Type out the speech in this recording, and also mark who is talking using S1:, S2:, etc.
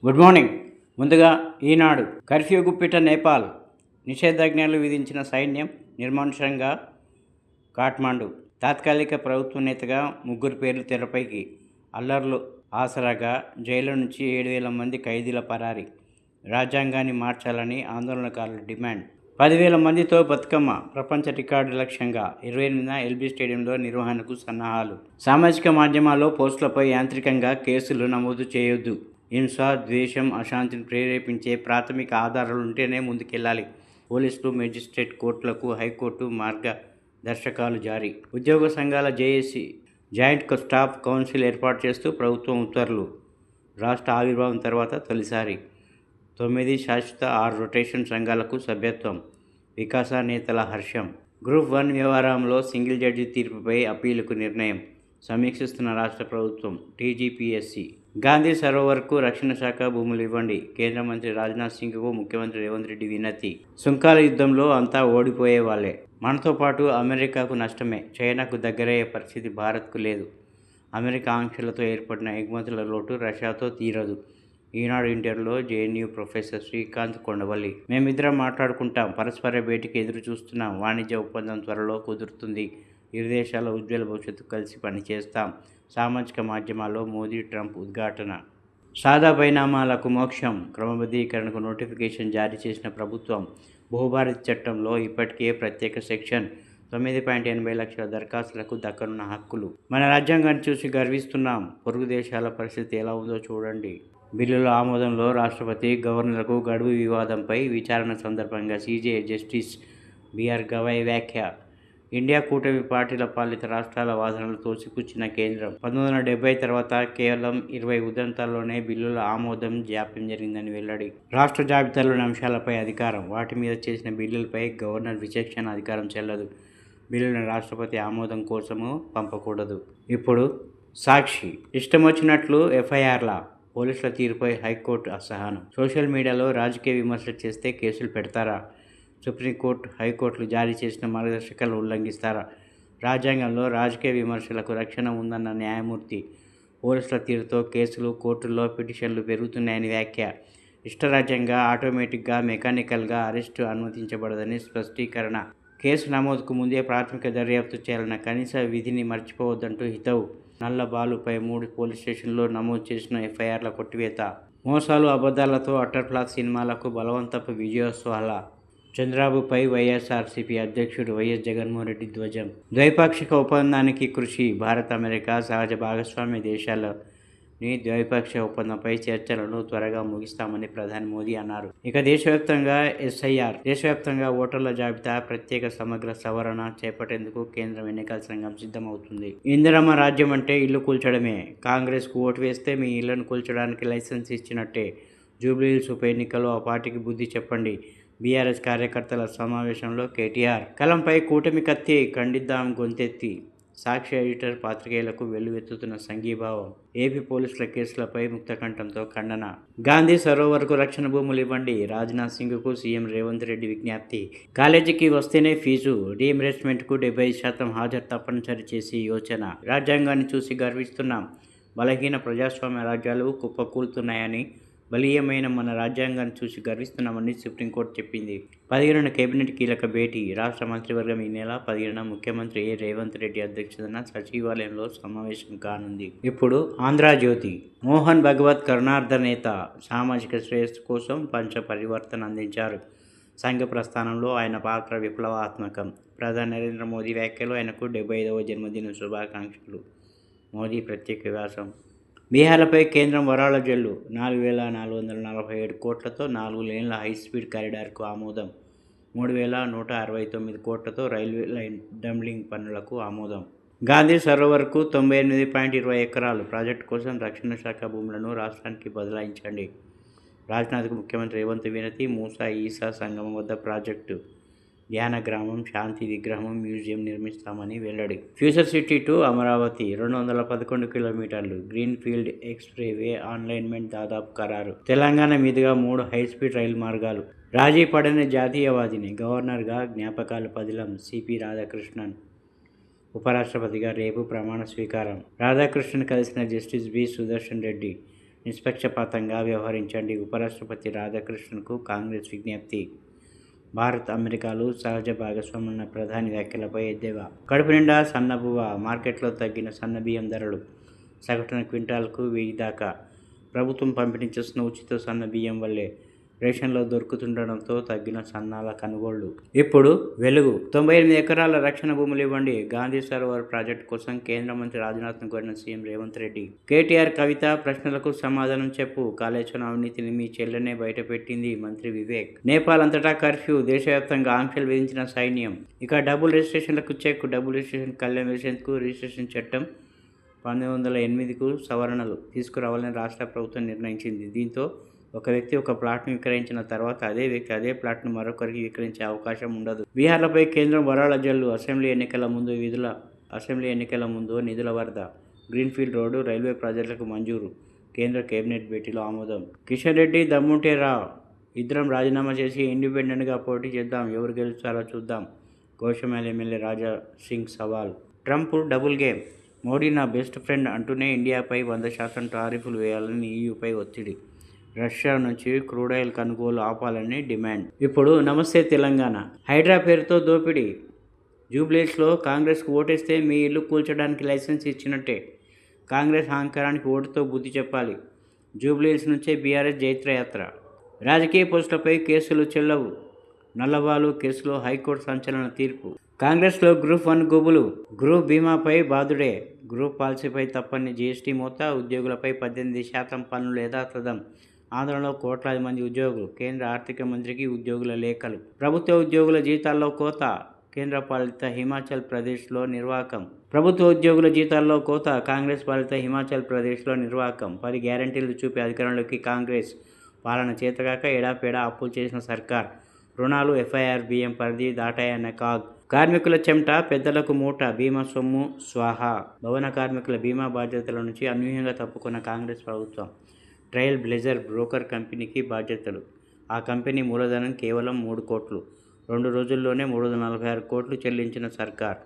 S1: Good morning. ముందుగా ఈనాడు curfew గుప్పిట Nepal, నిషేధాజ్ఞలు విధించిన సైన్యం నిర్మానుషంగా కాఠ్మాండు. తాత్కాలిక ప్రభుత్వ నేతగా ముగ్గురు పేర్లు తెరపైకి. అల్లర్లు ఆసరాగా జైలు నుంచి 7,000 మంది ఖైదీల పరారీ. రాజ్యాంగాన్ని మార్చాలని ఆందోళనకారుల డిమాండ్. 10,000 మందితో బతుకమ్మ ప్రపంచ రికార్డు లక్ష్యంగా 28న ఎల్బీ స్టేడియంలో నిర్వహణకు సన్నాహాలు. సామాజిక మాధ్యమాల్లో పోస్టులపై యాంత్రికంగా కేసులు నమోదు చేయొద్దు. హింస, ద్వేషం, అశాంతిని ప్రేరేపించే ప్రాథమిక ఆధారాలుంటేనే ముందుకెళ్లాలి. పోలీసులు, మేజిస్ట్రేట్ కోర్టులకు హైకోర్టు మార్గదర్శకాలు జారీ. ఉద్యోగ సంఘాల జేఏసీ జాయింట్ స్టాఫ్ కౌన్సిల్ ఏర్పాటు చేస్తూ ప్రభుత్వం ఉత్తర్వులు. రాష్ట్ర ఆవిర్భావం తర్వాత తొలిసారి 9 శాశ్వత 6 రొటేషన్ సంఘాలకు సభ్యత్వం. వికాస నేతల హర్షం. గ్రూప్ 1 వ్యవహారంలో సింగిల్ జడ్జి తీర్పుపై అప్పీలుకు నిర్ణయం సమీక్షిస్తున్న రాష్ట్ర ప్రభుత్వం. టీజీపీఎస్సీ. గాంధీ సరోవర్కు రక్షణ శాఖ భూములు ఇవ్వండి. కేంద్ర మంత్రి రాజ్నాథ్ సింగ్కు ముఖ్యమంత్రి రేవంత్ రెడ్డి వినతి. సుంకాల యుద్ధంలో అంతా ఓడిపోయే వాళ్లే. మనతో పాటు అమెరికాకు నష్టమే. చైనాకు దగ్గరయ్యే పరిస్థితి భారత్కు లేదు. అమెరికా ఆంక్షలతో ఏర్పడిన ఎగుమతుల లోటు రష్యాతో తీరదు. ఈనాడు ఇంటర్వ్యూలో జేఎన్యూ ప్రొఫెసర్ శ్రీకాంత్ కొండవల్లి. మేమిద్దరం మాట్లాడుకుంటాం. పరస్పర భేటీకి ఎదురు చూస్తున్నాం. వాణిజ్య ఒప్పందం త్వరలో కుదురుతుంది. ఇరు దేశాల ఉజ్వల భవిష్యత్తు కలిసి పనిచేస్తాం. సామాజిక మాధ్యమాల్లో మోదీ ట్రంప్ ఉద్ఘాటన. సాదా పరిణామాలకు మోక్షం. క్రమబద్ధీకరణకు నోటిఫికేషన్ జారీ చేసిన ప్రభుత్వం. భూభారతి చట్టంలో ఇప్పటికే ప్రత్యేక సెక్షన్. 9.80 లక్షల దరఖాస్తులకు దక్కనున్న హక్కులు. మన రాజ్యాంగాన్ని చూసి గర్విస్తున్నాం. పొరుగు దేశాల పరిస్థితి ఎలా ఉందో చూడండి. బిల్లుల ఆమోదంలో రాష్ట్రపతి, గవర్నర్కు గడువు. వివాదంపై విచారణ సందర్భంగా సీజే జస్టిస్ బిఆర్ గవాయ్ వ్యాఖ్య. ఇండియా కూటమి పార్టీల పాలిత రాష్ట్రాల వాదనలు తోసిపుచ్చిన కేంద్రం. 1970 తర్వాత కేవలం 20 ఉదంతాల్లోనే బిల్లుల ఆమోదం జాప్యం జరిగిందని వెల్లడి. రాష్ట్ర జాబితాలోని అంశాలపై అధికారం. వాటి మీద చేసిన బిల్లులపై గవర్నర్ విచక్షణ అధికారం చెల్లదు. బిల్లులను రాష్ట్రపతి ఆమోదం కోసము పంపకూడదు. ఇప్పుడు సాక్షి. ఇష్టం వచ్చినట్లు ఎఫ్ఐఆర్ల. పోలీసుల తీరుపై హైకోర్టు అసహనం. సోషల్ మీడియాలో రాజకీయ విమర్శలు చేస్తే కేసులు పెడతారా? సుప్రీంకోర్టు, హైకోర్టులు జారీ చేసిన మార్గదర్శకాలను ఉల్లంఘిస్తారా? రాజ్యాంగంలో రాజకీయ విమర్శలకు రక్షణ ఉందన్న న్యాయమూర్తి. పోలీసుల తీరుతో కేసులు, కోర్టుల్లో పిటిషన్లు పెరుగుతున్నాయని వ్యాఖ్య. ఇష్టరాజ్యంగా ఆటోమేటిక్గా, మెకానికల్గా అరెస్టు అనుమతించబడదని స్పష్టీకరణ. కేసు నమోదుకు ముందే ప్రాథమిక దర్యాప్తు చేయాలన్న కనీస విధిని మర్చిపోవద్దంటూ హితవు. నల్లబాలుపై 3 పోలీస్ స్టేషన్లో నమోదు చేసిన ఎఫ్ఐఆర్ల కొట్టివేత. మోసాలు, అబద్ధాలతో అట్టర్ఫ్లాప్ సినిమాలకు బలవంతపు విజయోత్సవాల. చంద్రబాబుపై వైఎస్ఆర్సీపీ అధ్యక్షుడు వైఎస్ జగన్మోహన్ రెడ్డి ధ్వజం. ద్వైపాక్షిక ఒప్పందానికి కృషి. భారత్, అమెరికా సహజ భాగస్వామ్య దేశాలని ద్వైపాక్షిక ఒప్పందంపై చర్చలను త్వరగా ముగిస్తామని ప్రధాని మోదీ అన్నారు. ఇక దేశవ్యాప్తంగా ఎస్ఐఆర్. దేశవ్యాప్తంగా ఓటర్ల జాబితా ప్రత్యేక సమగ్ర సవరణ చేపట్టేందుకు కేంద్ర ఎన్నికల సంఘం సిద్ధమవుతుంది. ఇందిరమ్మ రాజ్యం అంటే ఇల్లు కూల్చడమే. కాంగ్రెస్కు ఓటు వేస్తే మీ ఇళ్లను కూల్చడానికి లైసెన్స్ ఇచ్చినట్టే. జూబ్లీహిల్స్ ఉప ఎన్నికల్లో ఆ పార్టీకి బుద్ధి చెప్పండి. బీఆర్ఎస్ కార్యకర్తల సమావేశంలో కేటీఆర్. కలంపై కూటమి కత్తి. ఖండిద్దాం గొంతెత్తి. సాక్షి ఎడిటర్ పాత్రికేయులకు వెల్లువెత్తుతున్న సంఘీభావం. ఏపీ పోలీసుల కేసులపై ముక్తకంఠంతో ఖండన. గాంధీ సరోవర్కు రక్షణ భూములు ఇవ్వండి. రాజ్నాథ్ సింగ్కు సీఎం రేవంత్ రెడ్డి విజ్ఞప్తి. కాలేజీకి వస్తేనే ఫీజు. రీఇంబర్స్మెంట్కు 70% హాజరు తప్పనిసరి చేసి యోచన. రాజ్యాంగాన్ని చూసి గర్విస్తున్నాం. బలహీన ప్రజాస్వామ్య రాజ్యాలు కుప్పకూలుతున్నాయని, బలీయమైన మన రాజ్యాంగాన్ని చూసి గర్విస్తున్నామని సుప్రీంకోర్టు చెప్పింది. 15న కేబినెట్ కీలక భేటీ. రాష్ట్ర మంత్రివర్గం ఈ నెల 15న ముఖ్యమంత్రి రేవంత్ రెడ్డి అధ్యక్షతన సచివాలయంలో సమావేశం కానుంది. ఇప్పుడు ఆంధ్రజ్యోతి. మోహన్ భగవత్ కరుణార్థ నేత. సామాజిక శ్రేయస్సు కోసం పంచ పరివర్తన అందించారు. సంఘ ప్రస్థానంలో ఆయన పాత్ర విప్లవాత్మకం. ప్రధాని నరేంద్ర మోదీ వ్యాఖ్యలు. ఆయనకు 75వ జన్మదిన శుభాకాంక్షలు. మోదీ ప్రత్యేక వ్యాసం. బీహార్లపై కేంద్రం వరాల జల్లు. 4,447 కోట్లతో 4 లేన్ల హైస్పీడ్ కారిడార్కు ఆమోదం. 3,169 కోట్లతో రైల్వే లైన్ డంబ్లింగ్ పనులకు ఆమోదం. గాంధీ సరోవర్కు 98.20 ఎకరాలు. ప్రాజెక్టు కోసం రక్షణ శాఖ భూములను రాష్ట్రానికి బదలాయించండి. రాజ్నాథ్కు ముఖ్యమంత్రి రేవంత్ వినతి. మూసా ఈసా సంగమం వద్ద ప్రాజెక్టు, ధ్యాన గ్రామం, శాంతి విగ్రహం, మ్యూజియం నిర్మిస్తామని వెల్లడి. ఫ్యూచర్ సిటీ టు అమరావతి 211 కిలోమీటర్లు. గ్రీన్ ఫీల్డ్ ఎక్స్ప్రెస్వే అలైన్మెంట్ దాదాపు ఖరారు. తెలంగాణ మీదుగా 3 హైస్పీడ్ రైలు మార్గాలు. రాజీ పడని జాతీయవాదిని. గవర్నర్గా జ్ఞాపకాలు పదిలం. సిపి రాధాకృష్ణన్. ఉపరాష్ట్రపతిగా రేపు ప్రమాణ స్వీకారం. రాధాకృష్ణన్ కలిసిన జస్టిస్ బి సుదర్శన్ రెడ్డి. నిష్పక్షపాతంగా వ్యవహరించండి. ఉపరాష్ట్రపతి రాధాకృష్ణన్కు కాంగ్రెస్ విజ్ఞప్తి. భారత్, అమెరికాలు సహజ భాగస్వామున్న ప్రధాని వ్యాఖ్యలపై ఎద్దేవా. కడుపు నిండా సన్నబువ్వ. మార్కెట్లో తగ్గిన సన్నబియ్యం ధరలు సగటున క్వింటాల్కు 1000 దాకా. ప్రభుత్వం పంపిణీ చేస్తున్న ఉచిత సన్న బియ్యం వల్లే రేషన్లో దొరుకుతుండడంతో తగ్గిన సన్నాల కొనుగోళ్లు. ఇప్పుడు వెలుగు. 98 ఎకరాల రక్షణ భూములు ఇవ్వండి. గాంధీ సరోవర్ ప్రాజెక్టు కోసం కేంద్ర మంత్రి రాజ్నాథ్ను కోరిన సీఎం రేవంత్ రెడ్డి. కేటీఆర్ కవిత ప్రశ్నలకు సమాధానం చెప్పు. కాళేశ్వరం అవినీతిని మీ చెల్లెనే బయటపెట్టింది మంత్రి వివేక్. నేపాల్ అంతటా కర్ఫ్యూ. దేశవ్యాప్తంగా ఆంక్షలు విధించిన సైన్యం. ఇక డబుల్ రిజిస్ట్రేషన్లకు చెక్. డబుల్ రిజిస్ట్రేషన్ కళ్యాణ్ వేసేందుకు రిజిస్ట్రేషన్ చట్టం 1908కు సవరణలు తీసుకురావాలని రాష్ట్ర ప్రభుత్వం నిర్ణయించింది. దీంతో ఒక వ్యక్తి ఒక ప్లాట్ను విక్రయించిన తర్వాత అదే వ్యక్తి అదే ప్లాట్ను మరొకరికి విక్రయించే అవకాశం ఉండదు. బీహార్లపై కేంద్రం వరాల జల్లు. అసెంబ్లీ ఎన్నికల ముందు నిధుల వరద. గ్రీన్ఫీల్డ్ రోడ్డు, రైల్వే ప్రాజెక్టులకు మంజూరు. కేంద్ర కేబినెట్ భేటీలో ఆమోదం. కిషన్ రెడ్డి దమ్ముంటే రా, ఇద్దరం రాజీనామా చేసి ఇండిపెండెంట్గా పోటీ చేద్దాం, ఎవరు గెలుస్తారో చూద్దాం. గోషామహల్ ఎమ్మెల్యే రాజా సింగ్ సవాల్. Trump double game. మోడీ నా బెస్ట్ ఫ్రెండ్ అంటూనే ఇండియాపై 100% టారిఫ్లు వేయాలని ఈయూపై ఒత్తిడి. రష్యా నుంచి క్రూడాయిల్ కొనుగోలు ఆపాలని డిమాండ్. ఇప్పుడు నమస్తే తెలంగాణ. హైడ్రా పేరుతో దోపిడీ. జూబ్లీహిల్స్లో కాంగ్రెస్కు ఓటేస్తే మీ ఇల్లు కూల్చడానికి లైసెన్స్ ఇచ్చినట్టే. కాంగ్రెస్ అహంకారానికి ఓటుతో బుద్ధి చెప్పాలి. జూబ్లీహిల్స్ నుంచే బీఆర్ఎస్ జైత్రయాత్ర. రాజకీయ పోస్టులపై కేసులు చెల్లవు. నల్లబాలు కేసులో హైకోర్టు సంచలన తీర్పు. కాంగ్రెస్లో గ్రూప్ 1 గుబులు. గ్రూప్ బీమాపై బాదుడే. గ్రూప్ పాలసీపై తప్పని జీఎస్టీ మోత. ఉద్యోగులపై 18% పన్నులు యథాతథం. ఆంధ్రలో కోట్లాది మంది ఉద్యోగులు. కేంద్ర ఆర్థిక మంత్రికి ఉద్యోగుల లేఖలు. ప్రభుత్వ ఉద్యోగుల జీతాల్లో కోత. కేంద్ర పాలిత హిమాచల్ ప్రదేశ్లో నిర్వాకం. ప్రభుత్వ ఉద్యోగుల జీతాల్లో కోత. కాంగ్రెస్ పాలిత హిమాచల్ ప్రదేశ్లో నిర్వాకం. 10 గ్యారంటీలు చూపి అధికారంలోకి కాంగ్రెస్. పాలన చేతగాక ఎడాపెడా అప్పులు చేసిన సర్కార్. రుణాలు ఎఫ్ఐఆర్ బియ్యం పరిధి దాటాయన్న కాగ్. కార్మికుల చెమట పెద్దలకు మూట. బీమా సొమ్ము స్వాహా. భవన కార్మికుల బీమా బాధ్యతల నుంచి అనూహ్యంగా తప్పుకున్న కాంగ్రెస్ ప్రభుత్వం. ట్రయల్ బ్లేజర్ బ్రోకర్ కంపెనీకి బాధ్యతలు. ఆ కంపెనీ మూలధనం కేవలం 3 కోట్లు. 2 రోజుల్లోనే 346 కోట్లు చెల్లించిన సర్కార్.